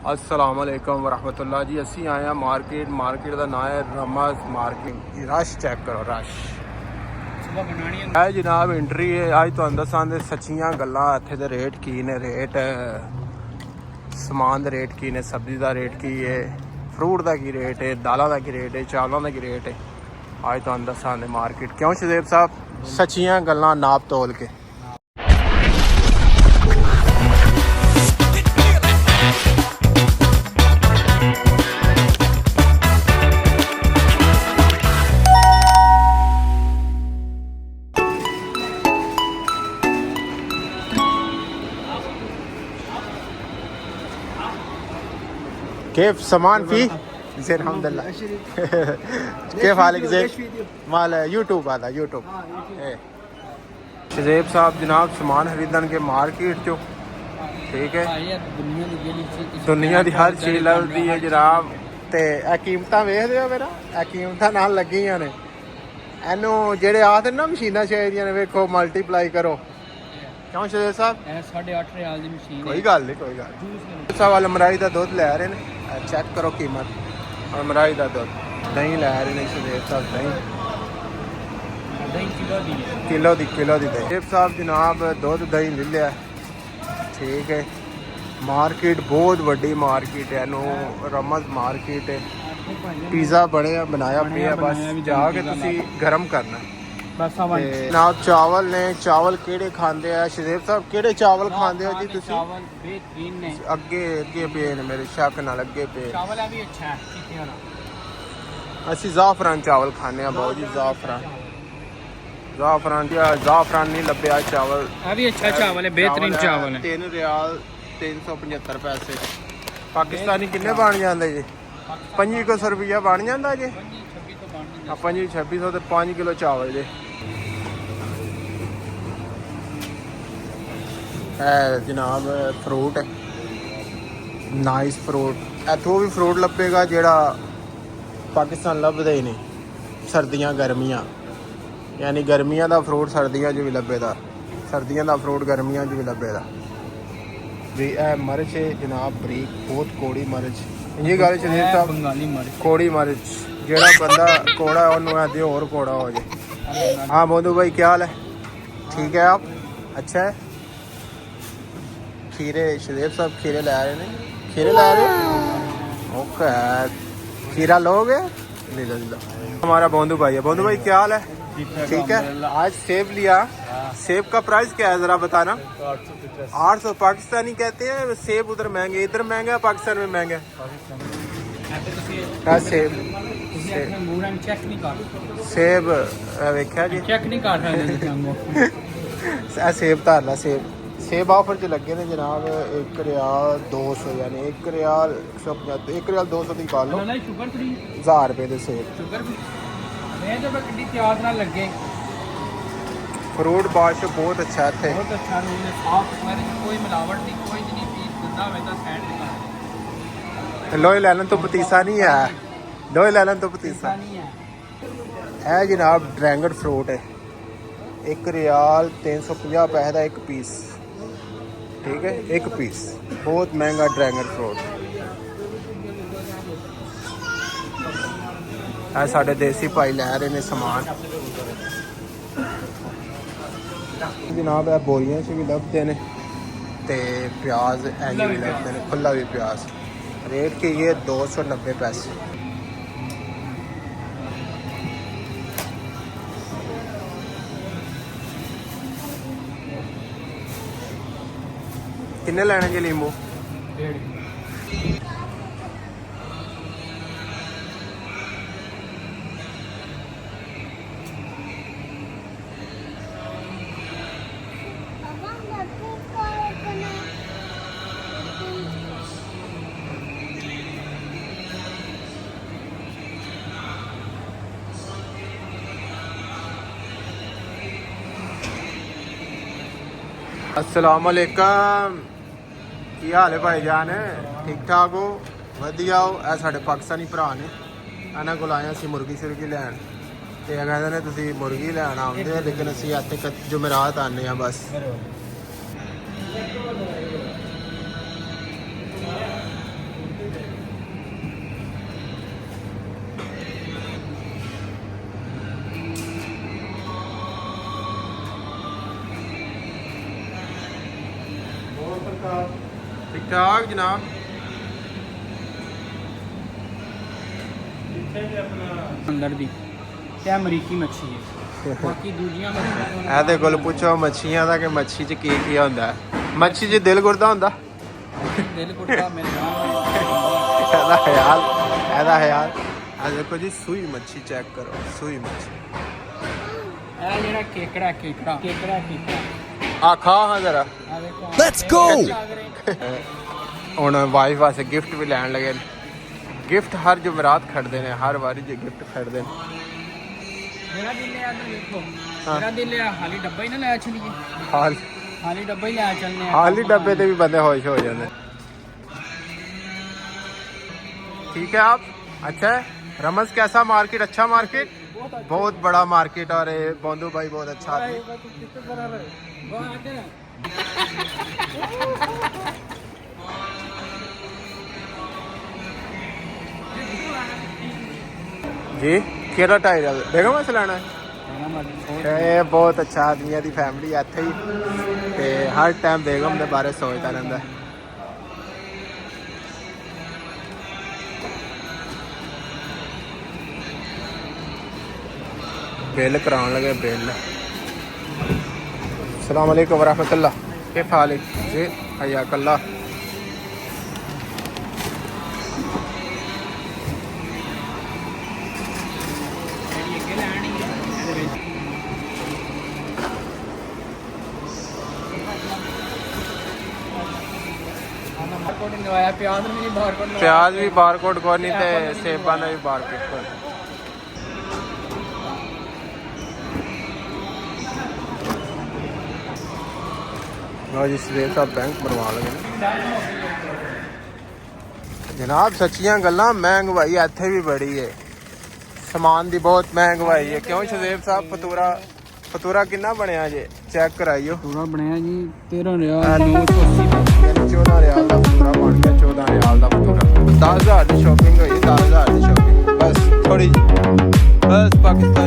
अस्सलाम वालेकुम वरहमतुल्लाह जी। असी आए हैं मार्केट का नाम है रमज़ मार्केट। रश चेक करो, रश है जनाब। एंट्री है अज तुहानू दसां दे सच्चियां गल्लां। इत्थे दे रेट की ने, रेट समान दे रेट की ने, सब्जी का रेट की है, फ्रूट का की रेट है, दालों का की रेट है, चावलों का की रेट है। अज तुहानू दसां दे मार्केट क्यों शदेब साहब सच्चियां गल्लां नाप तोल के। كيف सामान फी ज़ेर हमदल्ला كيف हालक ज़ेर माल यूट्यूब आता यूट्यूब। शदेब साहब जनाब समान खरीदन के मार्केट चो, ठीक है। दुनिया की हर चीज़ लभदी है जनाब। ते कीमतां वेखदे हो मेरा, कीमतां नाल लगियां ने। इनू जेड़े आखदे ना मशीनां चाहिदियां ने, वेखो मल्टीप्लाई करो। क्यों शदेब साहब 8.5 रियाल दी मशीन कोई गल नहीं, कोई गल सब वाल मलाई का दुध लै रहे हैं। चेक करो कीमत, और मलाई का दुध दही लै रहे हैं शदेब साहब। दही किलो दी शदेब साहब जनाब दुध दही ले लिया, ठीक है। मार्केट बहुत वड्डी मार्केट है, नो रमज़ मार्केट है। पिज़्ज़ा बनाया पिया, बस जाके तुसी गर्म करना है। जनाब चावल ने, चावल केड़े खांदे आ शदेब साहब, केड़े चावल खांदे हो जी तुसी? चावल बेहतरीन ने, अगे पे ने मेरे शक नाल अगे पे। चावल भी अच्छा है चिट्टे वाला। असी ज़ाफ़रान चावल खाने आ बहुत जी। ज़ाफ़रान नहीं लभ्या चावल। भी अच्छा चावल है, बेहतरीन चावल है। 3 रियाल 375 पैसे। पाकिस्तानी किन्ने बन जाते जी? 2500 रुपया बन जाता जी। 2500 तो 5 किलो चावल जी। है जनाब फ्रूट है, नाइस फ्रूट। इथों भी फ्रूट लभेगा जेड़ा पाकिस्तान लभदा ही नहीं। सर्दियाँ गर्मियाँ, यानी गर्मियाँ का फ्रूट सर्दियाँ भी लभेगा, सर्दियों का फ्रूट गर्मियाँ भी लभेगा। भी मर्च है जनाब, बरीक बहुत कौड़ी मर्च। ये गल शरीफ साहब बंगाली मर्च, कौड़ी मर्च। जेड़ा बंदा कौड़ा है उन्होंने आदि और कौड़ा हो जाए। हाँ मोदू भाई क्या हाल है? ठीक है आप? अच्छा है। खीरे शदेब साहब खीरे ला रहे हैं, खीरे ला रहे हैं। ओके खीरा लोगे? ले लो ले लो। हमारा बोंदू भाई है। बोंदू भाई क्या हाल है? ठीक है। आज सेब लिया, सेब का प्राइस क्या है जरा बताना। 800 पाकिस्तानी कहते हैं सेब, उधर महंगे, इधर महंगा, पाकिस्तान में महंगा। सेब सेब वेख्या जी, चेक नहीं कर सकते। सेब धार ला। सेब ऑफर च लगे ने जनाब। 1 रियाल 200, यानी 1 रियाल 150, 1 रियाल 200 की गल लो। 1000 रुपये के सेब। फ्रूट बाश बहुत अच्छा है इत्थे, बहुत अच्छा रूल है, साफ कोई मिलावट नहीं, कोई नहीं पीस गंदा होता साइड निकाल। लोहे लैलन तो पतीसा नहीं है, लोहे लैलन तो पतीसा नहीं है। है जनाब। ड्रैगन फ्रूट है 1 रियाल 350 पैसे का एक पीस, ठीक है, एक पीस। बहुत महंगा ड्रैगन फ्रूट है। साढ़े देसी भाई लै रहे हैं समान जनाब। है बोरियां च भी लभदे ने, ते प्याज इंज भी लभदे ने, खुला भी प्याज। रेट की ये 290 पैसे। किन्ने लैने जी लींबू? अस्सलाम वालेकुम, की हाल है भाई जान? ठीक ठाक हो? वधिया हो? ए साढ़े पाकिस्तानी भरा ने, इन्होंने को आए असी मुर्गी शुर्गी लैन। तो कहते हैं तुम मुर्गी लैन आते, लेकिन असी इतने जुमेरात आने बस। ਠਾਕ ਜਨਾਬ। ਅੰਦਰ ਦੀ ਤੇ ਅਮਰੀਕੀ ਮੱਛੀ ਹੈ, ਬਾਕੀ ਦੂਜੀਆਂ ਮੱਛੀਆਂ ਇਹਦੇ ਕੋਲ ਪੁੱਛੋ ਮੱਛੀਆਂ ਦਾ ਕਿ ਮੱਛੀ 'ਚ ਕੀ ਕੀ ਹੁੰਦਾ। ਮੱਛੀ 'ਚ ਦਿਲ ਗੁਰਦਾ ਹੁੰਦਾ। ਦਿਲ ਕੁੱਟਦਾ ਮੇਰੇ ਨਾਲ। ਇਹਦਾ ਖਿਆਲ ਆ ਦੇਖੋ ਜੀ, ਸੂਈ ਮੱਛੀ ਚੈੱਕ ਕਰੋ, ਸੂਈ ਮੱਛੀ। ਇਹ ਜਿਹੜਾ ਕੇਕੜਾ ਆ ਖਾ ਹਾਂ ਜ਼ਰਾ। ਆ ਦੇਖੋ Let's go! ਹੁਣ ਵਾਈਫ ਵਾਸਤੇ ਗਿਫਟ ਵੀ ਲੈਣ ਲੱਗੇ। ਗਿਫਟ ਹਰ ਜੁਮਰਾਤ ਖੜਦੇ ਨੇ, ਹਰ ਵਾਰੀ ਜੇ ਗਿਫਟ ਖੜਦੇ ਨੇ। ਮੇਰਾ ਦਿਲ ਹੈ ਅੰਦਰ ਦੇਖੋ, ਮੇਰਾ ਦਿਲ ਹੈ ਖਾਲੀ ਡੱਬਾ ਹੀ ਨਾ ਲੈ ਚਲੀਏ, ਖਾਲੀ ਡੱਬਾ ਹੀ ਲੈ ਚੱਲਨੇ ਆ। ਖਾਲੀ ਡੱਬੇ ਤੇ ਵੀ ਬੰਦੇ ਹੋਸ਼ ਹੋ ਜਾਂਦੇ। ठीक है आप। अच्छा है रमज, कैसा मार्केट? अच्छा मार्केट, बहुत बड़ा मार्केट। और बोंदू भाई बहुत अच्छा आदमी। जी केड़ा टायर बेगम वास्ते लेना है? ਇਹ ਬਹੁਤ ਅੱਛਾ ਆਦਮੀਆਂ ਦੀ ਫੈਮਿਲੀ ਇੱਥੇ ਹੀ ਤੇ ਹਰ ਟਾਈਮ ਬੇਗਮ ਦੇ ਬਾਰੇ ਸੋਚਦਾ ਰਹਿੰਦਾ। बिल कराने लगे बिल। अस्सलाम वालेकुम वरहमतुल्लाह, किफ हालिक जी? हयाकल्लाह। प्याज भी बारकोड कोई नहीं ते सेबा ने भी बारकोड कोई। जी सुदेव साहब बैंक बनवा लगे जनाब। सच्चियां गल्लां, महंगाई इत्थे भी बड़ी है, समान की बहुत महंगाई है। क्यों सुदेव साहब? फतूरा कितना बनया जे? चेक कराइयो। पूरा बनया जी 13 रियाल 980 14 रियाल का फतूरा बन गया। 14 रियाल का फतूरा। 10,000 की शॉपिंग हुई, 10,000 की शॉपिंग बस थोड़ी, बस पाकिस्तान